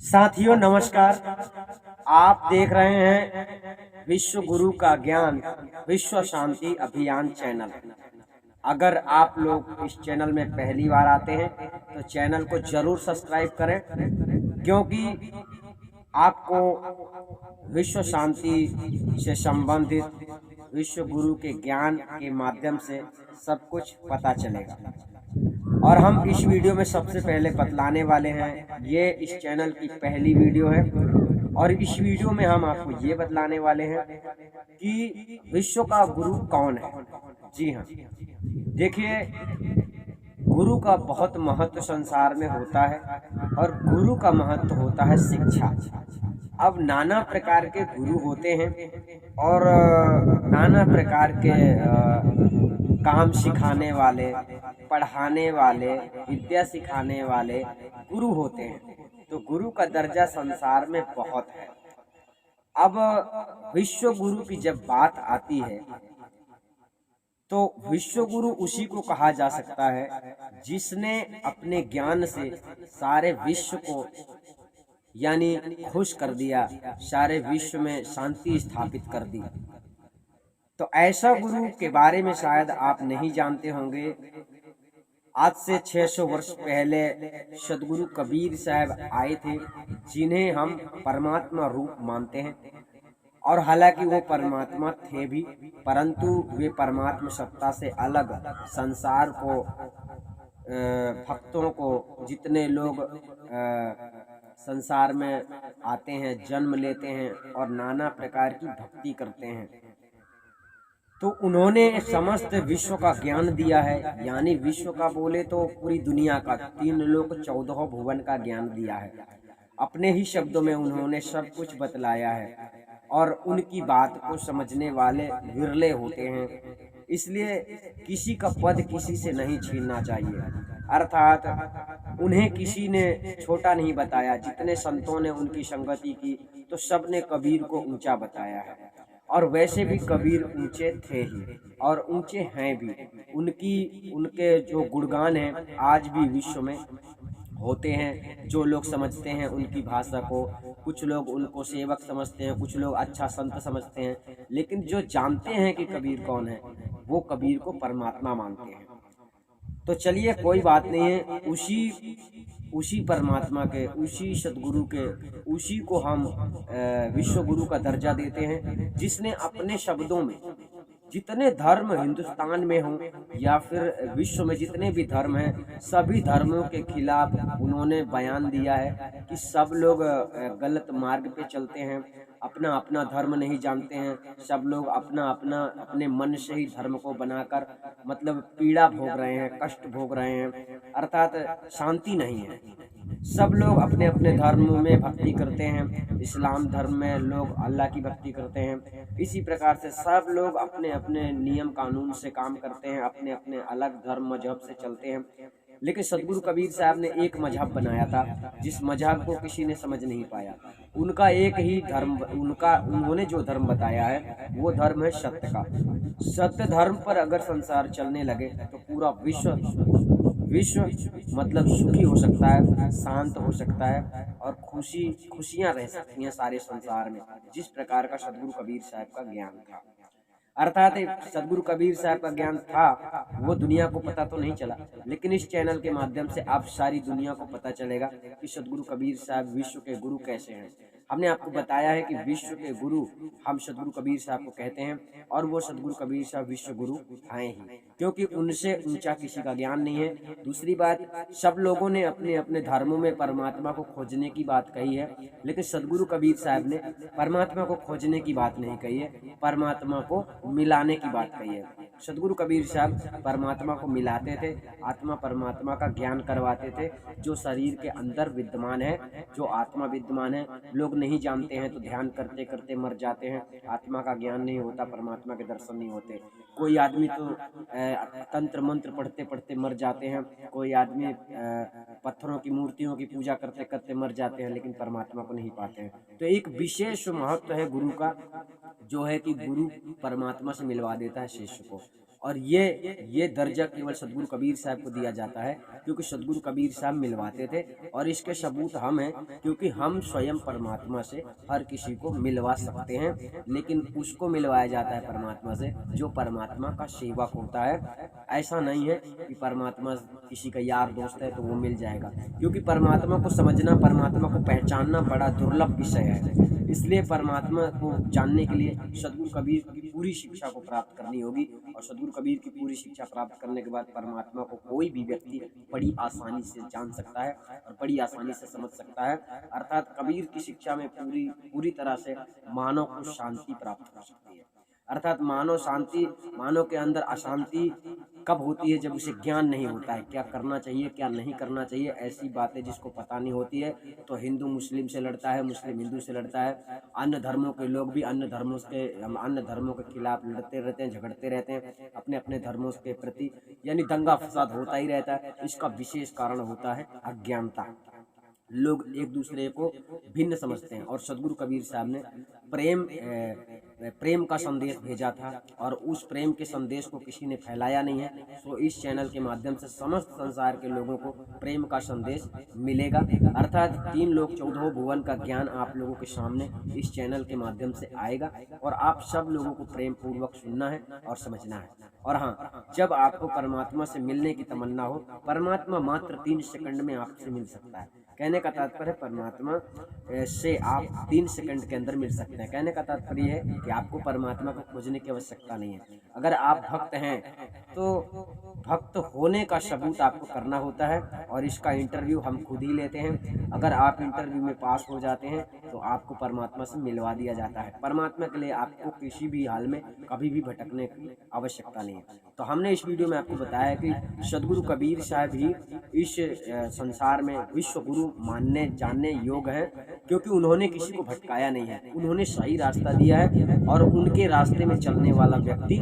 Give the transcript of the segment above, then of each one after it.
साथियों नमस्कार। आप देख रहे हैं विश्व गुरु का ज्ञान विश्व शांति अभियान चैनल। अगर आप लोग इस चैनल में पहली बार आते हैं तो चैनल को जरूर सब्सक्राइब करें, क्योंकि आपको विश्व शांति से संबंधित विश्व गुरु के ज्ञान के माध्यम से सब कुछ पता चलेगा। और हम इस वीडियो में सबसे पहले बतलाने वाले हैं, ये इस चैनल की पहली वीडियो है और इस वीडियो में हम आपको ये बतलाने वाले हैं कि विश्व का गुरु कौन है। जी हाँ, देखिए, गुरु का बहुत महत्व संसार में होता है और गुरु का महत्व होता है शिक्षा। अब नाना प्रकार के गुरु होते हैं और नाना प्रकार के काम सिखाने वाले, पढ़ाने वाले, विद्या सिखाने वाले गुरु होते हैं। तो गुरु का दर्जा संसार में बहुत है। अब विश्व गुरु की जब बात आती है तो विश्व गुरु उसी को कहा जा सकता है जिसने अपने ज्ञान से सारे विश्व को यानी खुश कर दिया, सारे विश्व में शांति स्थापित कर दी। तो ऐसा गुरु के बारे में शायद आप नहीं जानते होंगे। आज से 600 वर्ष पहले सदगुरु कबीर साहब आए थे, जिन्हें हम परमात्मा रूप मानते हैं। और हालांकि वो परमात्मा थे भी, परंतु वे परमात्मा सत्ता से अलग संसार को, भक्तों को, जितने लोग संसार में आते हैं, जन्म लेते हैं और नाना प्रकार की भक्ति करते हैं, तो उन्होंने समस्त विश्व का ज्ञान दिया है। यानी विश्व का बोले तो पूरी दुनिया का, 3 लोक 14 भुवन का ज्ञान दिया है। अपने ही शब्दों में उन्होंने सब कुछ बतलाया है और उनकी बात को समझने वाले विरले होते हैं। इसलिए किसी का पद किसी से नहीं छीनना चाहिए, अर्थात उन्हें किसी ने छोटा नहीं बताया। जितने संतों ने उनकी संगति की तो सब ने कबीर को ऊंचा बताया है, और वैसे भी कबीर ऊंचे थे ही और ऊंचे हैं भी। उनके जो गुणगान हैं आज भी विश्व में होते हैं। जो लोग समझते हैं उनकी भाषा को, कुछ लोग उनको सेवक समझते हैं, कुछ लोग अच्छा संत समझते हैं, लेकिन जो जानते हैं कि कबीर कौन है वो कबीर को परमात्मा मानते हैं। तो चलिए, कोई बात नहीं है, उसी परमात्मा के, उसी सदगुरु के, उसी को हम विश्व गुरु का दर्जा देते हैं, जिसने अपने शब्दों में जितने धर्म हिंदुस्तान में हों या फिर विश्व में जितने भी धर्म हैं, सभी धर्मों के खिलाफ उन्होंने बयान दिया है कि सब लोग गलत मार्ग पे चलते हैं, अपना अपना धर्म नहीं जानते हैं। सब लोग अपना अपना अपने मन से ही धर्म को बनाकर मतलब पीड़ा भोग रहे हैं, कष्ट भोग रहे हैं, अर्थात शांति नहीं है। सब लोग अपने अपने धर्म में भक्ति करते हैं। इस्लाम धर्म में लोग अल्लाह की भक्ति करते हैं। इसी प्रकार से सब लोग अपने अपने नियम कानून से काम करते हैं, अपने अपने अलग धर्म मजहब से चलते हैं। लेकिन सदगुरु कबीर साहब ने एक मजहब बनाया था, जिस मजहब को किसी ने समझ नहीं पाया। उनका एक ही धर्म, उन्होंने जो धर्म बताया है वो धर्म है सत्य का। सत्य धर्म पर अगर संसार चलने लगे तो पूरा विश्व मतलब सुखी हो सकता है, शांत हो सकता है और खुशियां रह सकती हैं सारे संसार में, जिस प्रकार का सदगुरु कबीर साहब का ज्ञान था। अर्थात सदगुरु कबीर साहब का ज्ञान था वो दुनिया को पता तो नहीं चला, लेकिन इस चैनल के माध्यम से आप सारी दुनिया को पता चलेगा कि सदगुरु कबीर साहब विश्व के गुरु कैसे हैं। हमने आपको बताया है कि विश्व के गुरु हम सदगुरु कबीर साहब को कहते हैं, और वो सदगुरु कबीर साहब विश्व गुरु हैं ही, क्योंकि उनसे ऊंचा किसी का ज्ञान नहीं है। दूसरी बात, सब लोगों ने अपने अपने धर्मों में परमात्मा को खोजने की बात कही है, लेकिन सदगुरु कबीर साहब ने परमात्मा को खोजने की बात नहीं कही है, परमात्मा को मिलाने की बात कही है। सदगुरु कबीर साहब परमात्मा को मिलाते थे, आत्मा परमात्मा का ज्ञान करवाते थे, जो शरीर के अंदर विद्यमान है, जो आत्मा विद्यमान है। लोग नहीं जानते हैं तो ध्यान करते करते मर जाते हैं, आत्मा का ज्ञान नहीं होता, परमात्मा के दर्शन नहीं होते। कोई आदमी तो तंत्र मंत्र पढ़ते पढ़ते मर जाते हैं, कोई आदमी पत्थरों की मूर्तियों की पूजा करते करते मर जाते हैं, लेकिन परमात्मा को नहीं पाते हैं। तो एक विशेष महत्व है गुरु का, जो है कि गुरु परमात्मा से मिलवा देता है शिष्य को। और ये दर्जा केवल सदगुरु कबीर साहब को दिया जाता है, क्योंकि सदगुरु कबीर साहब मिलवाते थे। और इसके सबूत हम हैं, क्योंकि हम स्वयं परमात्मा से हर किसी को मिलवा सकते हैं, लेकिन उसको मिलवाया जाता है परमात्मा से जो परमात्मा का सेवक होता है। ऐसा नहीं है कि परमात्मा किसी का यार दोस्त है तो वो मिल जाएगा, क्योंकि परमात्मा को समझना, परमात्मा को पहचानना बड़ा दुर्लभ विषय है। इसलिए परमात्मा को जानने के लिए सदगुरु कबीर की पूरी शिक्षा को प्राप्त करनी होगी, और सदगुरु कबीर की पूरी शिक्षा प्राप्त करने के बाद परमात्मा को कोई भी व्यक्ति बड़ी आसानी से जान सकता है और बड़ी आसानी से समझ सकता है। अर्थात कबीर की शिक्षा में पूरी तरह से मानव को शांति प्राप्त हो सकती है। अर्थात मानव के अंदर अशांति कब होती है? जब उसे ज्ञान नहीं होता है, क्या करना चाहिए क्या नहीं करना चाहिए, ऐसी बातें जिसको पता नहीं होती है तो हिंदू मुस्लिम से लड़ता है, मुस्लिम हिंदू से लड़ता है। अन्य धर्मों के लोग भी अन्य धर्मों के खिलाफ लड़ते रहते हैं, झगड़ते रहते हैं अपने अपने धर्मों के प्रति, यानी दंगा फसाद होता ही रहता है। इसका विशेष कारण होता है अज्ञानता। लोग एक दूसरे को भिन्न समझते हैं, और सदगुरु कबीर साहब ने प्रेम का संदेश भेजा था, और उस प्रेम के संदेश को किसी ने फैलाया नहीं है। तो इस चैनल के माध्यम से समस्त संसार के लोगों को प्रेम का संदेश मिलेगा। अर्थात 3 लोक 14 भुवन का ज्ञान आप लोगों के सामने इस चैनल के माध्यम से आएगा, और आप सब लोगों को प्रेम पूर्वक सुनना है और समझना है। और हाँ, जब आपको परमात्मा से मिलने की तमन्ना हो, परमात्मा मात्र 3 सेकंड में आपसे मिल सकता है। कहने का तात्पर्य परमात्मा से आप 3 सेकंड के अंदर मिल सकते हैं। कहने का तात्पर्य है कि आपको परमात्मा को खोजने की आवश्यकता नहीं है। अगर आप भक्त हैं तो भक्त होने का सबूत आपको करना होता है, और इसका इंटरव्यू हम खुद ही लेते हैं। अगर आप इंटरव्यू में पास हो जाते हैं तो आपको परमात्मा से मिलवा दिया जाता है। परमात्मा के लिए आपको किसी भी हाल में कभी भी भटकने की आवश्यकता नहीं है। तो हमने इस वीडियो में आपको बताया कि सदगुरु कबीर साहब ही इस संसार में विश्व गुरु मानने जानने योग्य हैं, क्योंकि उन्होंने किसी को भटकाया नहीं है, उन्होंने सही रास्ता दिया है, और उनके रास्ते में चलने वाला व्यक्ति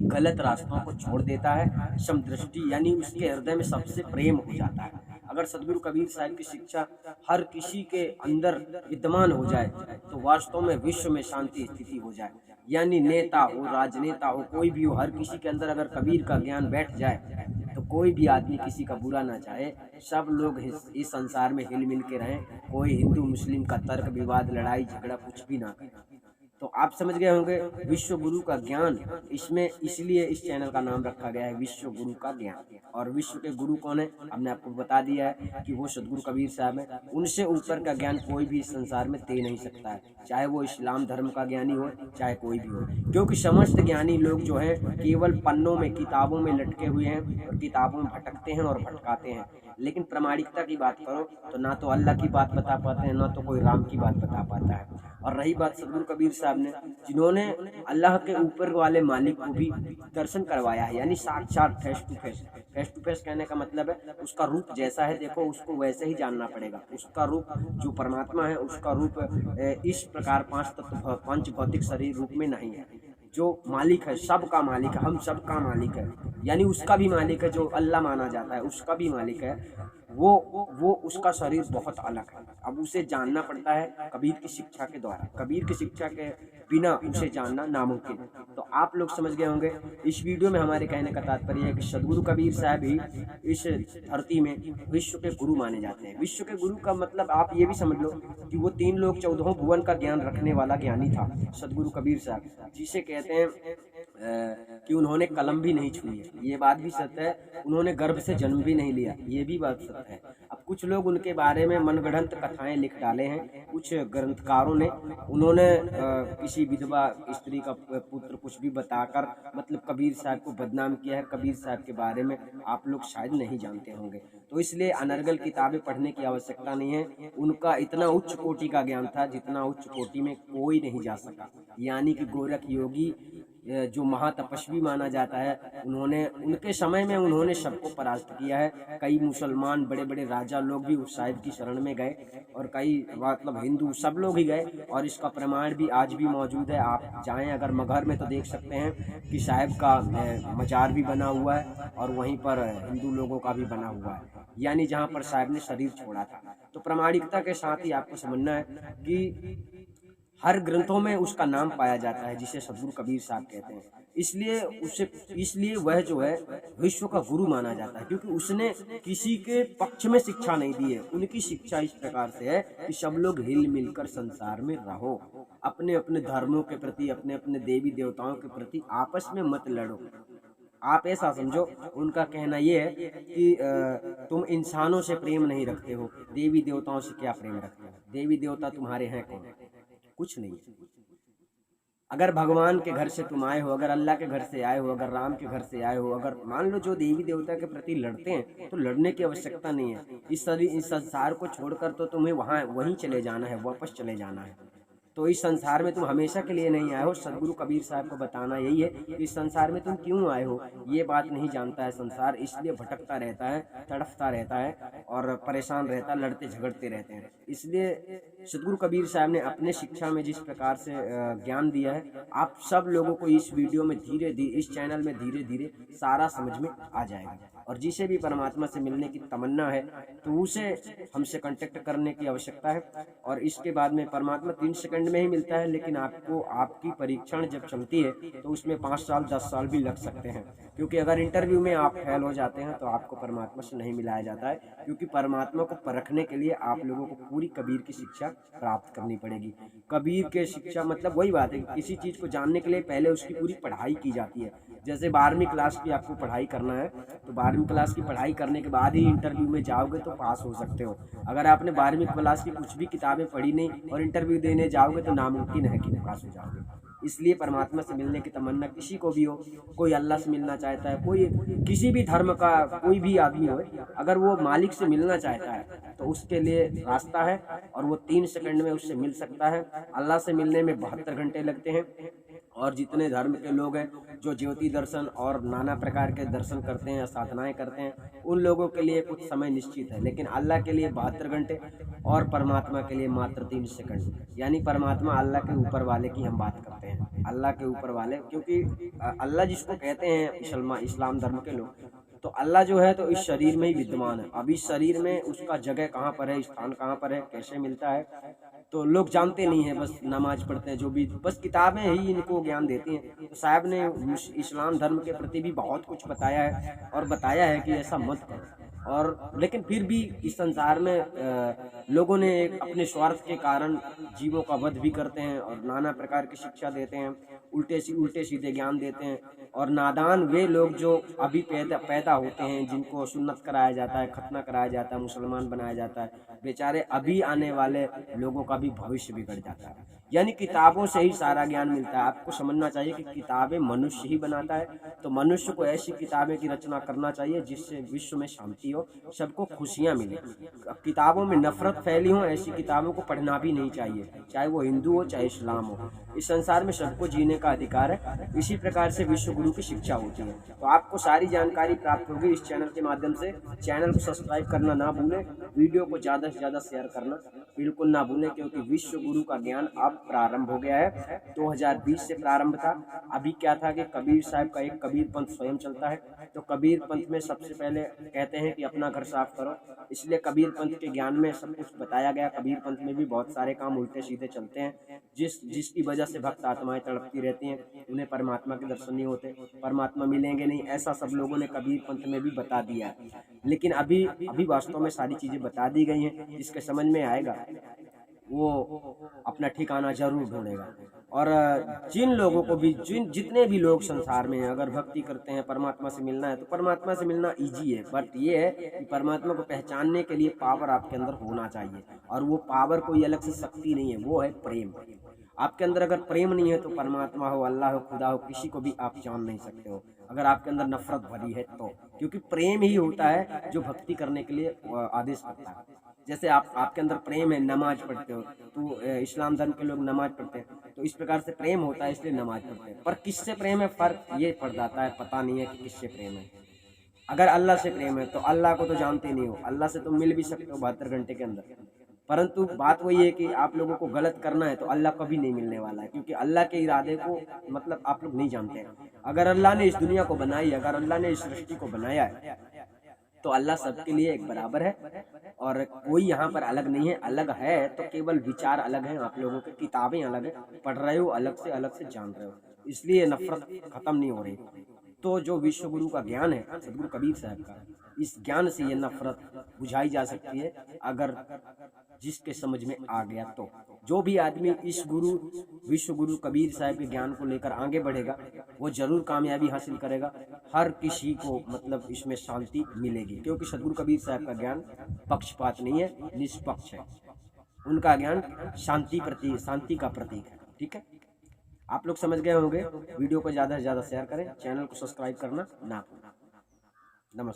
गलत रास्तों को छोड़ देता है। समदृष्टि यानी उसके हृदय में सबसे प्रेम हो जाता है। अगर सदगुरु कबीर साहब की शिक्षा हर किसी के अंदर विद्यमान हो जाए तो वास्तव में विश्व में शांति स्थिति हो जाए। यानी नेता हो, राजनेता हो, कोई भी हो, हर किसी के अंदर अगर कबीर का ज्ञान बैठ जाए तो कोई भी आदमी किसी का बुरा ना चाहे, सब लोग इस संसार में हिल मिल के रहें, कोई हिंदू मुस्लिम का तर्क विवाद लड़ाई झगड़ा कुछ भी ना करे। तो आप समझ गए होंगे विश्व गुरु का ज्ञान, इसमें इसलिए इस चैनल का नाम रखा गया है विश्व गुरु का ज्ञान। और विश्व के गुरु कौन है? हमने आपको बता दिया है कि वो सदगुरु कबीर साहब है। उनसे ऊपर का ज्ञान कोई भी इस संसार में दे नहीं सकता है, चाहे वो इस्लाम धर्म का ज्ञानी हो, चाहे कोई भी हो, क्योंकि समस्त ज्ञानी लोग जो है केवल पन्नों में किताबों में लटके हुए हैं, और किताबों में भटकते हैं और भटकाते हैं। लेकिन प्रामाणिकता की बात करो तो ना तो अल्लाह की बात बता पाते हैं, ना तो कोई राम की बात बता पाता है। और रही बात सदगुरु कबीर साहब ने, जिन्होंने अल्लाह के ऊपर वाले मालिक को भी दर्शन करवाया है, यानी साक्षात face to face. Face to face कहने का मतलब है उसका रूप जैसा है देखो उसको वैसे ही जानना पड़ेगा। उसका रूप जो परमात्मा है उसका रूप इस प्रकार 5 तत्व 5 भौतिक शरीर रूप में नहीं है। जो मालिक है, सबका मालिक है, हम सबका मालिक है, यानी उसका भी मालिक है, जो अल्लाह माना जाता है उसका भी मालिक है, वो उसका शरीर बहुत अलग है। अब उसे जानना पड़ता है कबीर की शिक्षा के द्वारा, कबीर की शिक्षा के बिना उसे जानना नामुमकिन है। तो आप लोग समझ गए होंगे इस वीडियो में हमारे कहने का तात्पर्य है कि सदगुरु कबीर साहब ही इस धरती में विश्व के गुरु माने जाते हैं। विश्व के गुरु का मतलब आप ये भी समझ लो कि वो 3 लोक 14 भुवन का ज्ञान रखने वाला ज्ञानी था सदगुरु कबीर साहब, जिसे कहते हैं कि उन्होंने कलम भी नहीं छुई है, ये बात भी सत्य है। उन्होंने गर्भ से जन्म भी नहीं लिया, ये भी बात सत्य है। अब कुछ लोग उनके बारे में मनगढ़ंत कथाएं लिख डाले हैं कुछ ग्रंथकारों ने। उन्होंने किसी विधवा स्त्री का पुत्र कुछ भी बताकर मतलब कबीर साहब को बदनाम किया है। कबीर साहब के बारे में आप लोग शायद नहीं जानते होंगे, तो इसलिए अनर्गल किताबें पढ़ने की आवश्यकता नहीं है। उनका इतना उच्च कोटि का ज्ञान था जितना उच्च कोटि में कोई नहीं जा सका। यानी कि गोरख योगी जो महातपस्वी माना जाता है, उनके समय में उन्होंने सबको परास्त किया है। कई मुसलमान बड़े बड़े राजा लोग भी उस साहिब की शरण में गए, और कई मतलब हिंदू सब लोग ही गए, और इसका प्रमाण भी आज भी मौजूद है। आप जाएं अगर मगहर में तो देख सकते हैं कि साहिब का मजार भी बना हुआ है, और वहीं पर हिंदू लोगों का भी बना हुआ है, यानी जहाँ पर साहिब ने शरीर छोड़ा था। तो प्रामाणिकता के साथ ही आपको समझना है कि हर ग्रंथों में उसका नाम पाया जाता है, जिसे सदगुरु कबीर साहब कहते हैं। इसलिए वह जो है विश्व का गुरु माना जाता है, क्योंकि उसने किसी के पक्ष में शिक्षा नहीं दी है। उनकी शिक्षा इस प्रकार से है कि सब लोग हिल मिलकर संसार में रहो, अपने अपने धर्मों के प्रति, अपने अपने देवी देवताओं के प्रति आपस में मत लड़ो। आप ऐसा समझो, उनका कहना यह है कि तुम इंसानों से प्रेम नहीं रखते हो, देवी देवताओं से क्या प्रेम रखते हो? देवी देवता तुम्हारे हैं कौन? कुछ नहीं। अगर भगवान के घर से तुम आए हो, अगर अल्लाह के घर से आए हो, अगर राम के घर से आए हो, अगर मान लो जो देवी देवता के प्रति लड़ते हैं, तो लड़ने की आवश्यकता नहीं है। इस संसार को छोड़कर तो तुम्हें वहीं चले जाना है, वापस चले जाना है। तो इस संसार में तुम हमेशा के लिए नहीं आए हो। सदगुरु कबीर साहब को बताना यही है कि इस संसार में तुम क्यों आए हो, ये बात नहीं जानता है संसार, इसलिए भटकता रहता है, तड़फता रहता है और परेशान रहता है, लड़ते झगड़ते रहते हैं। इसलिए सदगुरु कबीर साहब ने अपने शिक्षा में जिस प्रकार से ज्ञान दिया है, आप सब लोगों को इस वीडियो में धीरे धीरे, इस चैनल में धीरे धीरे सारा समझ में आ जाएगा। और जिसे भी परमात्मा से मिलने की तमन्ना है तो उसे हमसे कांटेक्ट करने की आवश्यकता है। और इसके बाद में परमात्मा 3 सेकंड में ही मिलता है, लेकिन आपको आपकी परीक्षण जब चलती है तो उसमें 5 साल 10 साल भी लग सकते हैं, क्योंकि अगर इंटरव्यू में आप फेल हो जाते हैं तो आपको परमात्मा से नहीं मिलाया जाता है। क्योंकि परमात्मा को परखने के लिए आप लोगों को पूरी कबीर की शिक्षा प्राप्त करनी पड़ेगी। कबीर के शिक्षा मतलब वही बात है, किसी चीज़ को जानने के लिए पहले उसकी पूरी पढ़ाई की जाती है। जैसे 12वीं क्लास की आपको पढ़ाई करना है, तो 12वीं क्लास की पढ़ाई करने के बाद ही इंटरव्यू में जाओगे तो पास हो सकते हो। अगर आपने 12वीं क्लास की कुछ भी किताबें पढ़ी नहीं और इंटरव्यू देने जाओगे तो नामुमकिन है कि पास हो जाओगे। इसलिए परमात्मा से मिलने की तमन्ना किसी को भी हो, कोई अल्लाह से मिलना चाहता है, कोई किसी भी धर्म का कोई भी आदमी हो, अगर वो मालिक से मिलना चाहता है तो उसके लिए रास्ता है और वो 3 सेकंड में उससे मिल सकता है। अल्लाह से मिलने में 72 घंटे लगते हैं। और जितने धर्म के लोग हैं जो ज्योति दर्शन और नाना प्रकार के दर्शन करते हैं या साधनाएं करते हैं, उन लोगों के लिए कुछ समय निश्चित है, लेकिन अल्लाह के लिए 72 घंटे और परमात्मा के लिए मात्र 3 सेकंड। यानी परमात्मा अल्लाह के ऊपर वाले की हम बात करते हैं, अल्लाह के ऊपर वाले, क्योंकि अल्लाह जिसको कहते हैं इस्लाम धर्म के लोग, तो अल्लाह जो है तो इस शरीर में ही विद्यमान है। अब इस शरीर में उसका जगह कहाँ पर है, स्थान कहाँ पर है, कैसे मिलता है, तो लोग जानते नहीं हैं। बस नमाज पढ़ते हैं, जो भी बस किताबें ही इनको ज्ञान देती हैं। तो साहब ने इस्लाम धर्म के प्रति भी बहुत कुछ बताया है और बताया है कि ऐसा मत करो। और लेकिन फिर भी इस संसार में लोगों ने अपने स्वार्थ के कारण जीवों का वध भी करते हैं और नाना प्रकार की शिक्षा देते हैं, उल्टे सीधे ज्ञान देते हैं। और नादान वे लोग जो अभी पैदा होते हैं, जिनको सुन्नत कराया जाता है, खतना कराया जाता है, मुसलमान बनाया जाता है, बेचारे अभी आने वाले लोगों का भी भविष्य बिगड़ जाता है। यानी किताबों से ही सारा ज्ञान मिलता है। आपको समझना चाहिए कि किताबें मनुष्य ही बनाता है, तो मनुष्य को ऐसी किताबें की रचना करना चाहिए जिससे विश्व में शांति हो, सबको खुशियां मिले। किताबों में नफरत फैली हो, ऐसी किताबों को पढ़ना भी नहीं चाहिए, चाहे वो हिंदू हो चाहे इस्लाम हो। इस संसार में सबको जीने का अधिकार है। इसी प्रकार से विश्व गुरु की शिक्षा होती है। तो आपको सारी जानकारी प्राप्त होगी इस चैनल के माध्यम से। चैनल को सब्सक्राइब करना ना भूलें, वीडियो को ज़्यादा से ज़्यादा शेयर करना बिल्कुल ना भूलें, क्योंकि विश्व गुरु का ज्ञान अब प्रारंभ हो गया है। 2020 से प्रारंभ था। अभी क्या था कि कबीर साहब का एक कबीर पंथ स्वयं चलता है, तो कबीर पंथ में सबसे पहले कहते हैं कि अपना घर साफ करो, इसलिए कबीर पंथ के ज्ञान में सब कुछ बताया गया। कबीर पंथ में भी बहुत सारे काम उल्टे सीधे चलते हैं, जिसकी वजह से भक्त आत्माएं तड़पती रहती हैं, उन्हें परमात्मा के दर्शन नहीं होते, परमात्मा मिलेंगे नहीं, ऐसा सब लोगों ने कबीर पंथ में भी बता दिया है। लेकिन अभी वास्तव में सारी चीज़ें बता दी गई हैं। जिसके समझ में आएगा वो अपना ठिकाना जरूर ढूंढेगा। और जिन लोगों को भी जितने भी लोग संसार में हैं, अगर भक्ति करते हैं, परमात्मा से मिलना है, तो परमात्मा से मिलना इजी है। बट ये है कि परमात्मा को पहचानने के लिए पावर आपके अंदर होना चाहिए, और वो पावर कोई अलग से शक्ति नहीं है, वो है प्रेम। आपके अंदर अगर प्रेम नहीं है तो परमात्मा हो, अल्लाह हो, खुदा हो, किसी को भी आप जान नहीं सकते हो अगर आपके अंदर नफरत भरी है तो। क्योंकि प्रेम ही होता है जो भक्ति करने के लिए आदेश करता है। जैसे आपके अंदर प्रेम है, नमाज पढ़ते हो, तो इस्लाम धर्म के लोग नमाज पढ़ते हैं, तो इस प्रकार से प्रेम होता है, इसलिए नमाज पढ़ते हैं। पर किससे प्रेम है, फर्क ये पड़ जाता है, पता नहीं है कि किससे प्रेम है। अगर अल्लाह से प्रेम है तो अल्लाह को तो जानते नहीं हो, अल्लाह से तुम मिल भी सकते हो 72 घंटे के अंदर, परंतु बात वही है कि आप लोगों को गलत करना है तो अल्लाह कभी नहीं मिलने वाला है, क्योंकि अल्लाह के इरादे को मतलब आप लोग नहीं जानते हैं। अगर अल्लाह ने इस दुनिया को बनाई, अगर अल्लाह ने इस सृष्टि को बनाया है, तो अल्लाह सबके लिए एक बराबर है और कोई यहाँ पर अलग नहीं है। अलग है तो केवल विचार अलग है, आप लोगों की किताबें अलग है, पढ़ रहे हो अलग से जान रहे हो, इसलिए नफरत खत्म नहीं हो रही। तो जो विश्व गुरु का ज्ञान है सदगुरु कबीर साहब का, इस ज्ञान से ये नफरत बुझाई जा सकती है अगर जिसके समझ में आ गया। तो जो भी आदमी इस गुरु विश्व गुरु कबीर साहब के ज्ञान को लेकर आगे बढ़ेगा वो जरूर कामयाबी हासिल करेगा। हर किसी को मतलब इसमें शांति मिलेगी, क्योंकि सदगुरु कबीर साहब का ज्ञान पक्षपात नहीं है, निष्पक्ष है। उनका ज्ञान शांति का प्रतीक है। ठीक है, आप लोग समझ गए होंगे। वीडियो को ज़्यादा से ज़्यादा शेयर करें, चैनल को सब्सक्राइब करना ना भूलें। नमस्कार।